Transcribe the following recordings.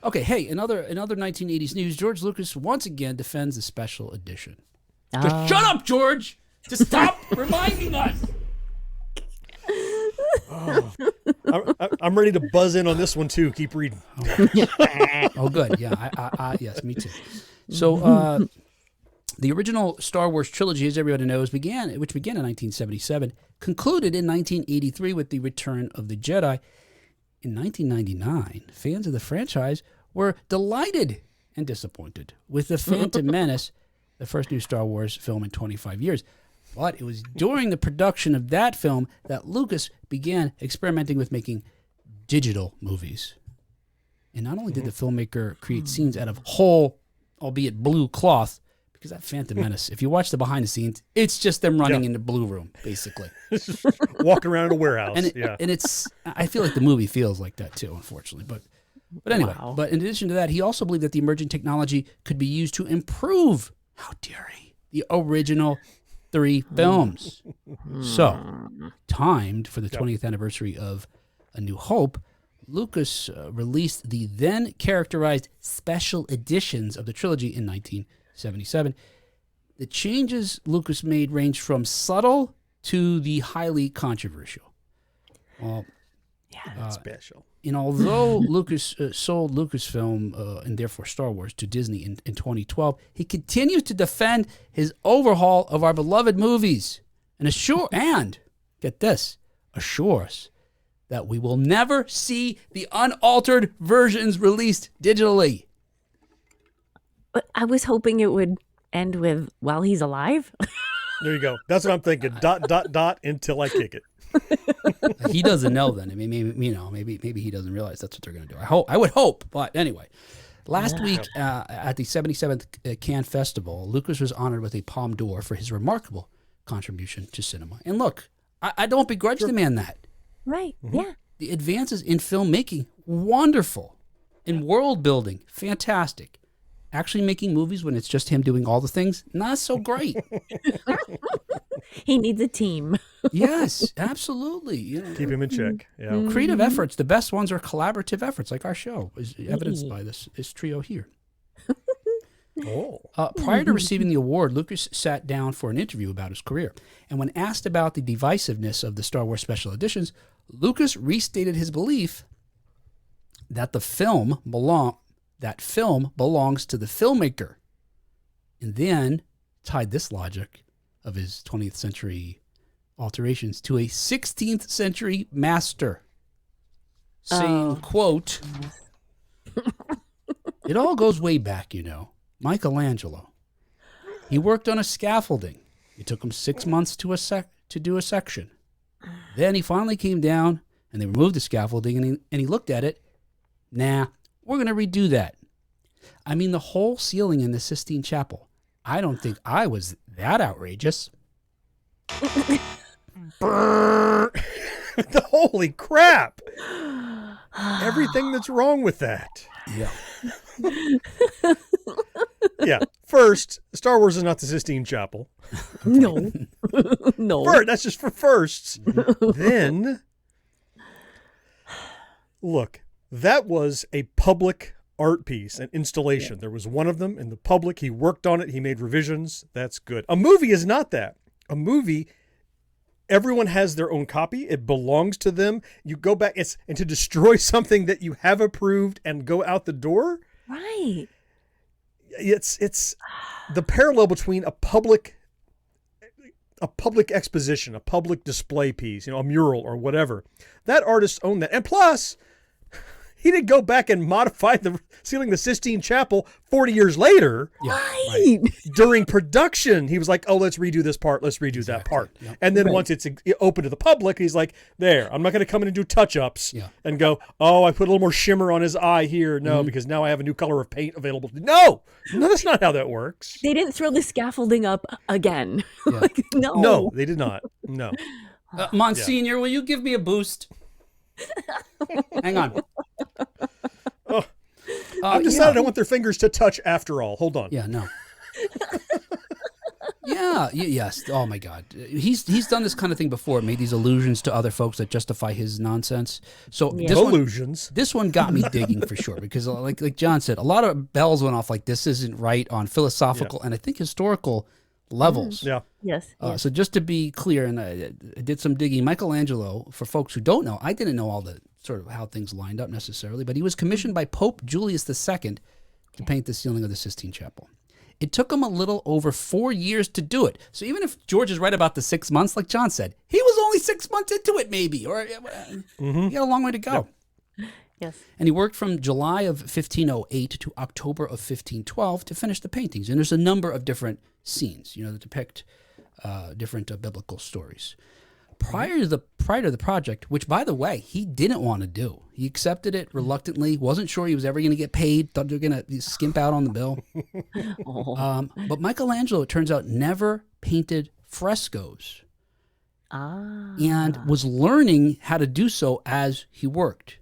Okay, hey, another 1980s news. George Lucas once again defends the special edition. Just shut up, George! Just stop reminding us! Oh, I'm ready to buzz in on this one, too. Keep reading. Oh, good. Yeah, yes, me too. So, the original Star Wars trilogy, as everybody knows, which began in 1977, concluded in 1983 with the Return of the Jedi. In 1999, fans of the franchise were delighted and disappointed with The Phantom Menace, the first new Star Wars film in 25 years. But it was during the production of that film that Lucas began experimenting with making digital movies. And not only did the filmmaker create scenes out of whole, albeit blue cloth, because that Phantom Menace, if you watch the behind the scenes, it's just them running in the blue room, basically. Walking around in a warehouse. And it's, I feel like the movie feels like that too, unfortunately. But anyway, But in addition to that, he also believed that the emerging technology could be used to improve, how dare he, the original 3 films. So, timed for the 20th anniversary of A New Hope, Lucas released the then characterized special editions of the trilogy in 1977. The changes Lucas made ranged from subtle to the highly controversial. Well, That's special. And although Lucas sold Lucasfilm and therefore Star Wars to Disney in 2012, he continues to defend his overhaul of our beloved movies and get this, assures that we will never see the unaltered versions released digitally. But I was hoping it would end with while he's alive. There you go. That's what I'm thinking. ... until I kick it. He doesn't know then. I mean, maybe he doesn't realize that's what they're going to do. I would hope. But anyway, last week at the 77th Cannes Festival, Lucas was honored with a Palme d'Or for his remarkable contribution to cinema. And look, I don't begrudge the man that. Right. Yeah. The advances in filmmaking, wonderful. In world building, fantastic. Actually making movies when it's just him doing all the things, not so great. He needs a team. Yes, absolutely. Keep him in check. Yeah. Creative efforts, the best ones are collaborative efforts, like our show, is evidenced by this trio here. Prior to receiving the award, Lucas sat down for an interview about his career. And when asked about the divisiveness of the Star Wars special editions, Lucas restated his belief that film belongs to the filmmaker. And then tied this logic of his 20th century alterations to a 16th century master, saying, quote, it all goes way back, Michelangelo. He worked on a scaffolding. It took him 6 months to do a section. Then he finally came down and they removed the scaffolding and he looked at it. Nah, we're going to redo that. I mean, the whole ceiling in the Sistine Chapel. I don't think I was that outrageous. Holy crap. Everything that's wrong with that. Yeah. Yeah. First, Star Wars is not the Sistine Chapel. No. No. First, that's just for firsts. Then, look, that was a public art piece, an installation. There was one of them in the public. He worked on it. He made revisions. That's good. A movie is not that. A movie, everyone has their own copy. It belongs to them. You go back, and to destroy something that you have approved and go out the door. Right. It's the parallel between a public exposition, a public display piece, a mural or whatever. That artist owned that. And plus, he didn't go back and modify the ceiling of the Sistine Chapel 40 years later. Yeah. Right. During production, he was like, oh, let's redo this part. Let's redo that part. Yep. And then once it's open to the public, he's like, there, I'm not going to come in and do touch-ups and go, oh, I put a little more shimmer on his eye here. No, because now I have a new color of paint available. No, that's not how that works. They didn't throw the scaffolding up again. Yeah. No, they did not. No. Monsignor, will you give me a boost? Hang on. I've decided I want their fingers to touch after all. Hold on. Yeah, no. Yes. Oh my God, he's done this kind of thing before. Made these allusions to other folks that justify his nonsense. So Yeah. this one got me digging for sure because, like John said, a lot of bells went off. Like this isn't right on philosophical and I think historical levels. Yeah. Yes. So just to be clear, and I did some digging. Michelangelo, for folks who don't know, I didn't know all the sort of how things lined up necessarily, but he was commissioned by Pope Julius II to paint the ceiling of the Sistine Chapel. It took him a little over 4 years to do it. So even if George is right about the 6 months, like John said, he was only 6 months into it, maybe, or he got a long way to go. Yes. And he worked from July of 1508 to October of 1512 to finish the paintings. And there's a number of different scenes, that depict different biblical stories. Prior to the project, which by the way he didn't want to do, he accepted it reluctantly. Wasn't sure he was ever going to get paid. Thought they were going to skimp out on the bill. But Michelangelo, it turns out, never painted frescoes, and was learning how to do so as he worked.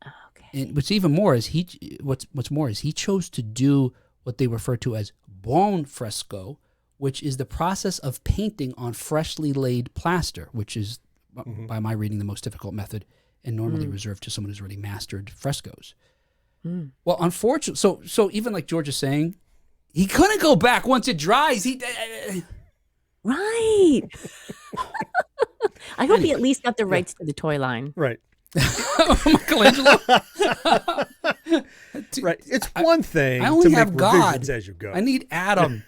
Okay. And what's more is he chose to do what they refer to as buon fresco, which is the process of painting on freshly laid plaster, which is, by my reading, the most difficult method and normally reserved to someone who's already mastered frescoes. Well, unfortunately, so even like George is saying, he couldn't go back once it dries. Right. I hope he at least got the rights to the toy line. Right. Michelangelo. Right. It's one thing I only to have make God. revisions as you go. I need Adam.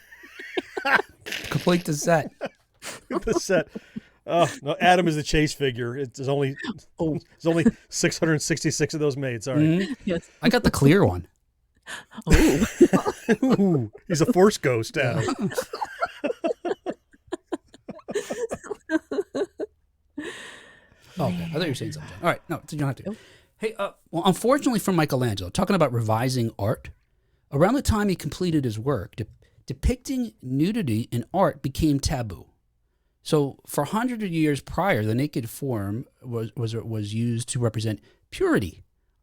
Complete the set. The set. Oh, no, Adam is the chase figure. There's only 666 of those made. Sorry. Yes. I got the clear one. Oh. Ooh, he's a force ghost, Adam. Okay, I thought you were saying something. All right, no, you don't have to. Hey, well, unfortunately for Michelangelo, talking about revising art, around the time he completed his work, depicting nudity in art became taboo. So for hundreds of years prior, the naked form was used to represent purity,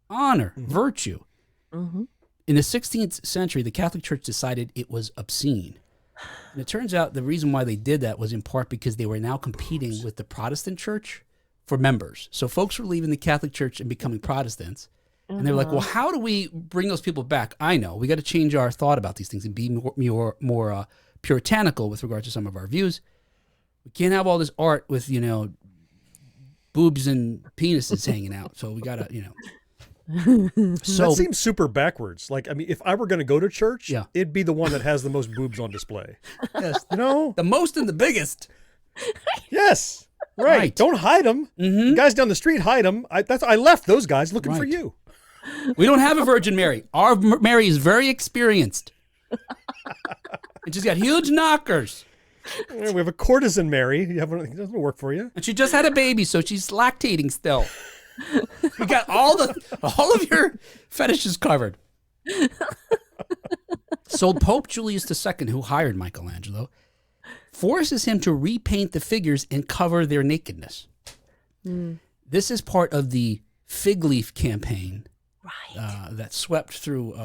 honor, virtue. Mm-hmm. In the 16th century, the Catholic Church decided it was obscene. And it turns out the reason why they did that was in part because they were now competing with the Protestant Church for members. So folks were leaving the Catholic Church and becoming Protestants. And they were like, well, how do we bring those people back? I know. We got to change our thought about these things and be more puritanical with regard to some of our views. We can't have all this art with, boobs and penises hanging out. So we got to, So that seems super backwards. Like, I mean, if I were going to go to church, it'd be the one that has the most boobs on display. Yes. The most and the biggest. Yes. Right. Don't hide them. Mm-hmm. Guys down the street hide them. I left those guys looking for you. We don't have a Virgin Mary. Our Mary is very experienced. And she's got huge knockers. We have a courtesan Mary. You have one, it doesn't work for you. And she just had a baby, so she's lactating still. We got all of your fetishes covered. So Pope Julius II, who hired Michelangelo, forces him to repaint the figures and cover their nakedness. This is part of the fig leaf campaign that swept through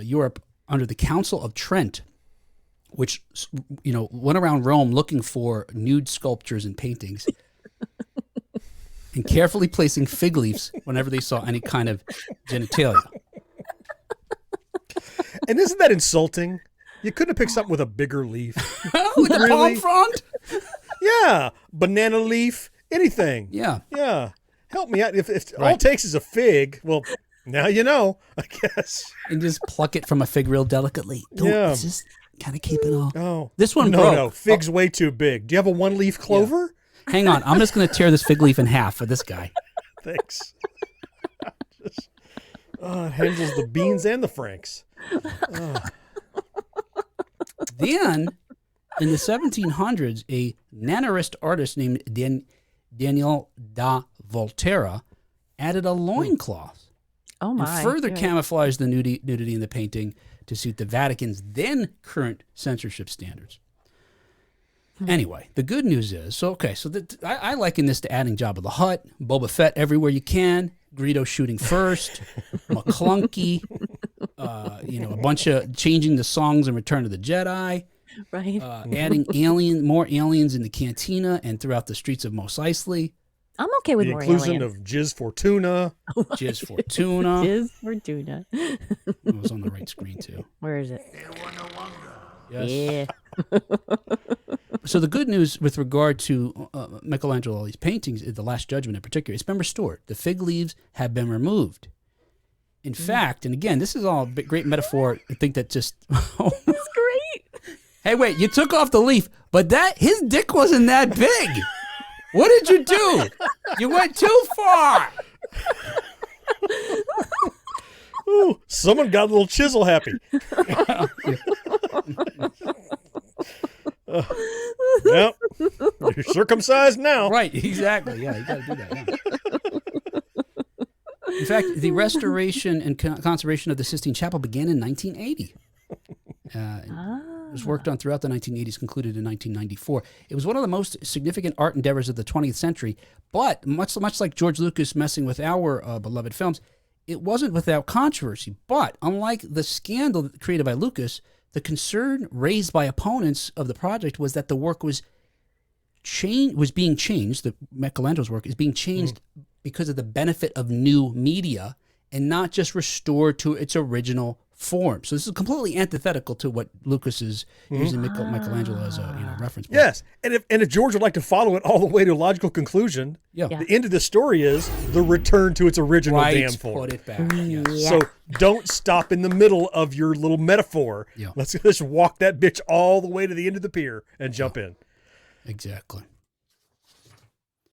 Europe under the Council of Trent, which went around Rome looking for nude sculptures and paintings and carefully placing fig leaves whenever they saw any kind of genitalia. And isn't that insulting? You couldn't have picked something with a bigger leaf. With a palm frond? Yeah. Banana leaf, anything. Yeah. Yeah. Help me out. If all it takes is a fig, well, now you know, I guess. And just pluck it from a fig real delicately. Just kind of keep it all. Oh. This one broke. No. Fig's way too big. Do you have a one-leaf clover? Yeah. Hang on. I'm just going to tear this fig leaf in half for this guy. Thanks. It handles the beans and the franks. Then, in the 1700s, a nannerist artist named Daniel da Volterra added a loincloth. Oh my! And further camouflaged the nudity in the painting to suit the Vatican's then current censorship standards. Anyway, the good news is, I liken this to adding Jabba the Hutt, Boba Fett everywhere you can, Greedo shooting first, McClunky, a bunch of changing the songs in Return of the Jedi. Right. Adding more aliens in the cantina and throughout the streets of Mos Eisley. I'm okay with The more inclusion aliens. of Jizz Fortuna. Jizz Fortuna. Jizz Fortuna. It was on the right screen too. Where is it? Yes. Yeah. So the good news with regard to Michelangelo's paintings, The Last Judgment in particular, it's been restored. The fig leaves have been removed. In fact, and again, this is all a great metaphor. I think that just... It's great. Hey, wait, you took off the leaf, but his dick wasn't that big. What did you do? You went too far. Ooh, someone got a little chisel happy. Yep. You're circumcised now. Right, exactly. Yeah, you got to do that. Yeah. In fact, the restoration and conservation of the Sistine Chapel began in 1980. It was worked on throughout the 1980s, concluded in 1994. It was one of the most significant art endeavors of the 20th century, but much like George Lucas messing with our beloved films, it wasn't without controversy. But unlike the scandal created by Lucas, the concern raised by opponents of the project was that the work was being changed. The Michelangelo's work is being changed because of the benefit of new media and not just restored to its original form. So this is completely antithetical to what Lucas is using Michelangelo as a reference point. Yes, and if George would like to follow it all the way to a logical conclusion, the end of the story is the return to its original damn form. Put it back. Yes. Yeah. So don't stop in the middle of your little metaphor. Yeah. Let's just walk that bitch all the way to the end of the pier and jump in. Exactly.